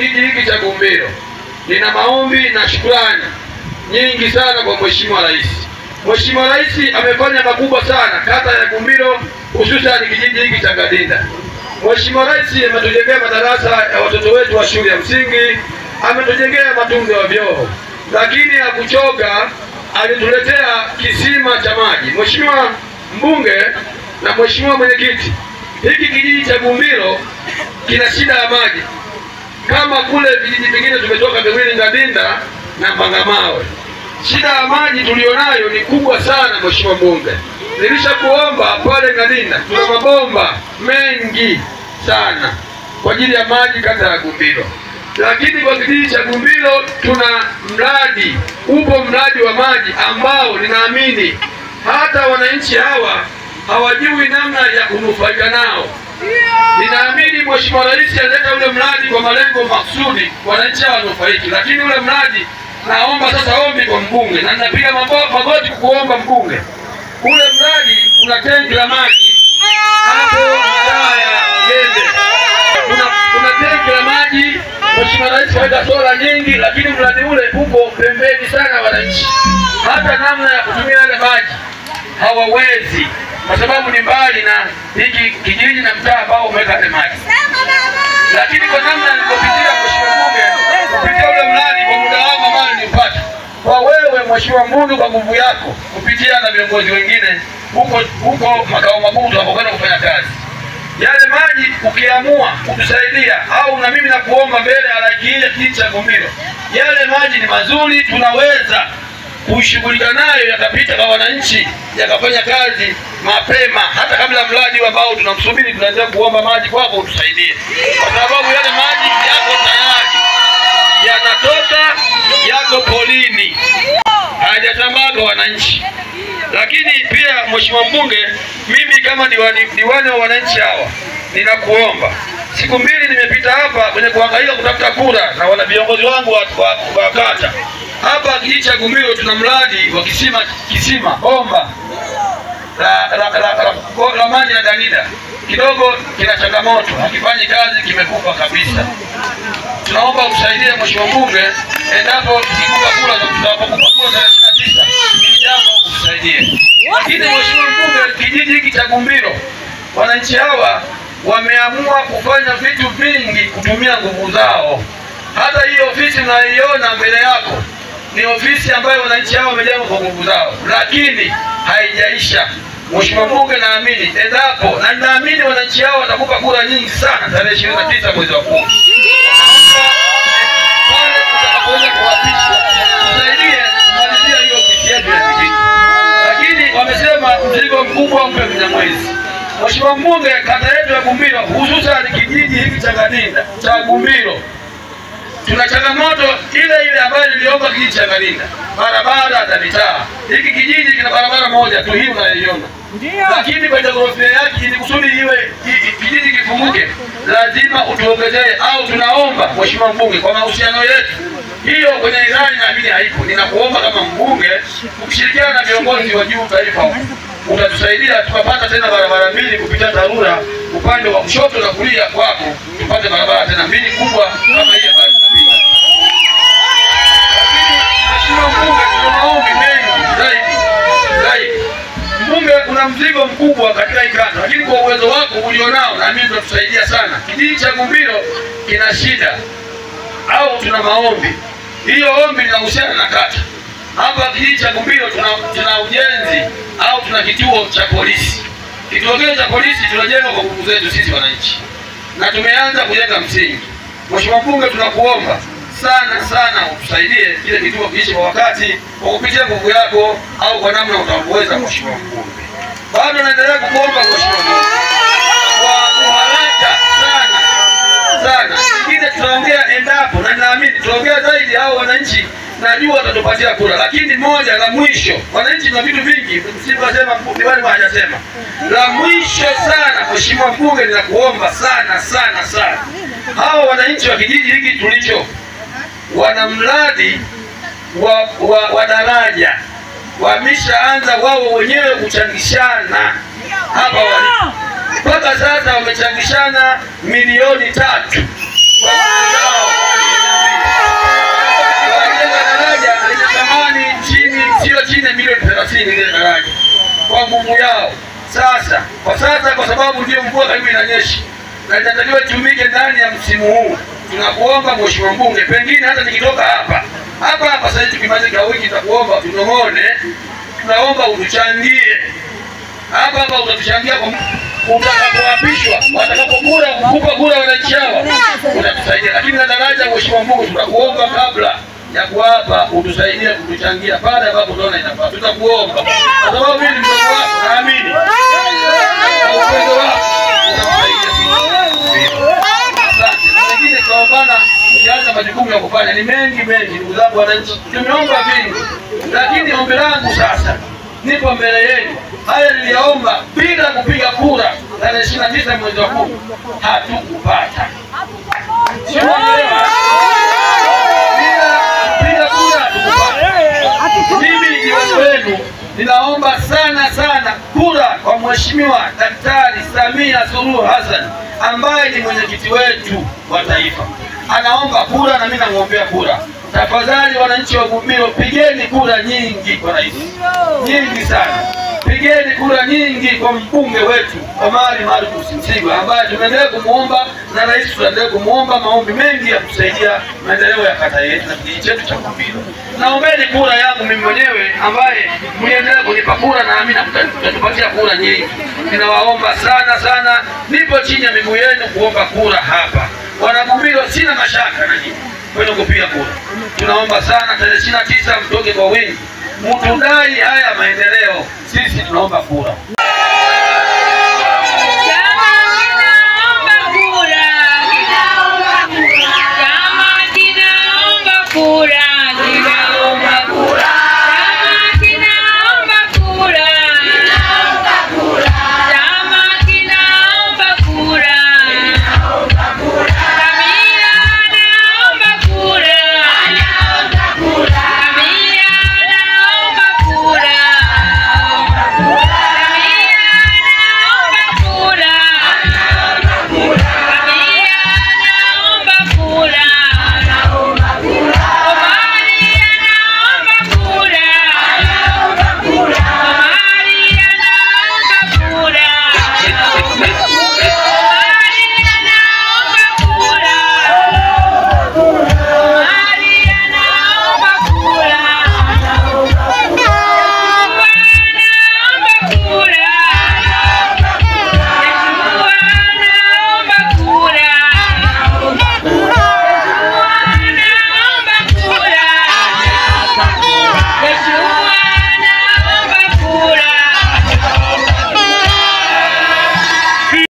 kijiji hiki cha Gumbiro, nina maombi na shukrani nyingi sana kwa Mheshimiwa Rais. Mheshimiwa Rais amefanya makubwa sana kata ya Gumbiro, hususan kijiji hiki cha Gadinda. Mheshimiwa Rais ametujengea madarasa ya watoto wetu wa shule ya msingi, ametujengea matunzo ya vyoo, lakini hakuchoka, alituletea kisima cha maji. Mheshimiwa mbunge na Mheshimiwa mwenyekiti, hiki kijiji cha Gumbiro kina shida ya maji kama kule vijiji vingine tumetoka Bwili, Gadinda na Mbangamawe. Shida ya maji tulionayo ni kubwa sana Mheshimiwa mbunge. Nilishakuomba pale Gadinda tuna mabomba mengi sana kwa ajili ya maji kata ya Gumbiro. Lakini kwa kijiji cha Gumbiro tuna upo mradi wa maji ambao ninaamini hata wananchi hawa hawajui namna ya kunufaika nao. Ninaamini Mheshimiwa Rais alileta ule mradi kwa malengo maksudi wananchi hawa wanufaiki, lakini ule mradi naomba sasa ombi kwa mbunge, na ninapiga magoti kuomba mbunge. Ule mradi kuna tenki la maji hapo wilaya Gende. Kuna tenki la maji, Mheshimiwa Rais kaweka sola nyingi, lakini mradi ule uko pembeni sana wananchi. Hata namna ya kutumia yale maji hawawezi kwa sababu ni mbali na hiki kijiji na mtaa ambao umeweka yale maji. Lakini kwa namna nilipopitia Mheshimiwa mbunge kupitia ule mradi kwa muda wangu ambao nilipata, kwa wewe Mheshimiwa mbunge kwa nguvu yako kupitia na viongozi wengine huko makao makuu tunapokwenda kufanya kazi, yale maji ukiamua kutusaidia au na mimi nakuomba mbele ya kijiji cha Gumbiro, yale maji ni mazuri, tunaweza kushughulika nayo, yakapita kwa wananchi, yakafanya kazi mapema hata kabla mradi ambao tunamsubiri. Tunaendelea kuomba maji kwako utusaidie, kwa sababu yale maji yako tayari, yanatoka, yako polini, hayajatambaa kwa wananchi. Lakini pia Mheshimiwa mbunge, mimi kama diwani wa wananchi hawa, ninakuomba, siku mbili nimepita hapa kwenye kuhangaika kutafuta kura na wana viongozi wangu wa kata. Hapa kijiji cha Gumbiro tuna mradi wa kisima bomba la maji ya Gadinda, kidogo kina changamoto, hakifanyi kazi, kimekufa kabisa. Tunaomba utusaidie Mheshimiwa mbunge, endapo tukikupa kura za tutapokupa kura 39 ni jambo utusaidie. Lakini Mheshimiwa mbunge, kijiji hiki cha Gumbiro, wananchi hawa wameamua kufanya vitu vingi kutumia nguvu zao. Hata hii ofisi unayoiona mbele yako ni ofisi ambayo wananchi hao wamejenga kwa nguvu zao, lakini haijaisha. Mheshimiwa mbunge, naamini endapo, na ninaamini wananchi hao watakupa kura nyingi sana tarehe 29 mwezi wa 10. Pale tutakapoenda kuapishwa, tusaidie kumalizia hiyo ofisi yetu ya kijiji. Lakini wamesema mzigo mkubwa mpe Mnyamwezi. Mheshimiwa mbunge, kata yetu ya Gumbiro, hususan kijiji hiki cha Gadinda cha Gumbiro, tuna changamoto ile ambayo niliomba kijiji cha Gadinda, barabara za mitaa. Hiki kijiji kina barabara moja tu, hii unaiona. Lakini kwa jiografia yake, ili kusudi iwe kijiji kifunguke, lazima utuongezee, au tunaomba Mheshimiwa mbunge, kwa mahusiano yetu hiyo kwenye ilani naamini haipo. Ninakuomba kama mbunge, ukishirikiana na viongozi wa juu taifa utatusaidia tukapata tena barabara mbili kupitia TARURA upande wa kushoto na kulia kwako, tupate barabara tena mbili kubwa kama hii ambayo tunapita. Lakini Mheshimiwa mbunge, tuna maombi mengi zaidi. Mbunge, kuna mzigo mkubwa katika hii kata, lakini kwa uwezo wako ulionao na mimi tutatusaidia sana. Kijiji cha Gumbiro kina shida au tuna maombi. Hiyo ombi linahusiana na kata. Hapa kijiji cha Gumbiro tuna ujenzi au tuna kituo cha polisi. Kituo kile cha polisi tunajenga kwa nguvu zetu sisi wananchi, na tumeanza kujenga msingi. Mheshimiwa mbunge, tunakuomba sana utusaidie kile kituo kiishi kwa wakati, kwa kupitia nguvu yako au kwa namna utaweza. Mheshimiwa mbunge, bado naendelea kukuomba Mheshimiwa mbunge kwa haraka sana. Ingine tutaongea endapo, na naamini tutaongea zaidi, hao wananchi najua watatupatia kura. Lakini moja la mwisho, wananchi na vitu vingi msipasema diwani hajasema. La mwisho sana Mheshimiwa mbunge, ninakuomba sana hao wananchi wa kijiji hiki tulicho, wana mradi wa daraja, wameshaanza wao wenyewe kuchangishana hapa walipo. Mpaka sasa wamechangishana milioni 3 kwa mvua karibu inanyesha na inatakiwa tumike ndani ya msimu huu. Tunakuomba Mheshimiwa Mbunge, pengine hata nikitoka hapa sasa tukimaliza wiki tutakuomba tunong'one, tunaomba utuchangie hapa utatuchangia kwa utakapoapishwa, watakapokura kukupa kura wananchi hawa utatusaidia. Lakini na daraja Mheshimiwa Mbunge, tutakuomba kabla ya kuapa utusaidie kutuchangia baada ya hapo tunaona inafaa. Tutakuomba kwa sababu mimi ni mtoto wako, naamini kwa upendo wako unatusaidia. Asante. Na wengine tunaombana ukianza majukumu ya kufanya ni mengi ndugu zangu wananchi. Tumeomba vingi, lakini ombi langu sasa nipo mbele yenu. Haya niliyaomba bila kupiga kura tarehe 29 mwezi wa 10, hatukupata. Sio mwelewa? Bila kupiga kura hatukupata. Mimi jioni wenu ninaomba sana kura kwa Mheshimiwa Daktari Samia Suluhu Hassan ambaye ni mwenyekiti wetu wa taifa. Anaomba kura na mimi namuombea kura. Tafadhali wananchi wa Gumbiro, pigeni kura nyingi kwa rais. Nyingi sana. Pigeni kura nyingi kwa mbunge wetu Omari Marcus Msigwa ambaye tunaendelea kumuomba na rais tunaendelea kumuomba maombi mengi ya kusaidia maendeleo ya kata yetu na kijiji chetu cha Gumbiro. Naombeni kura yangu mimi mwenyewe ambaye mliendelea kunipa kura na mimi mtatupatia kura nyingi. Ninawaomba sana, nipo chini ya miguu yenu kuomba kura hapa. Wana Gumbiro, sina mashaka na nyinyi kwenda kupiga kura. Tunaomba sana tarehe 29 mtoke kwa wingi. Mtudai haya maendeleo. Sisi tunaomba kura.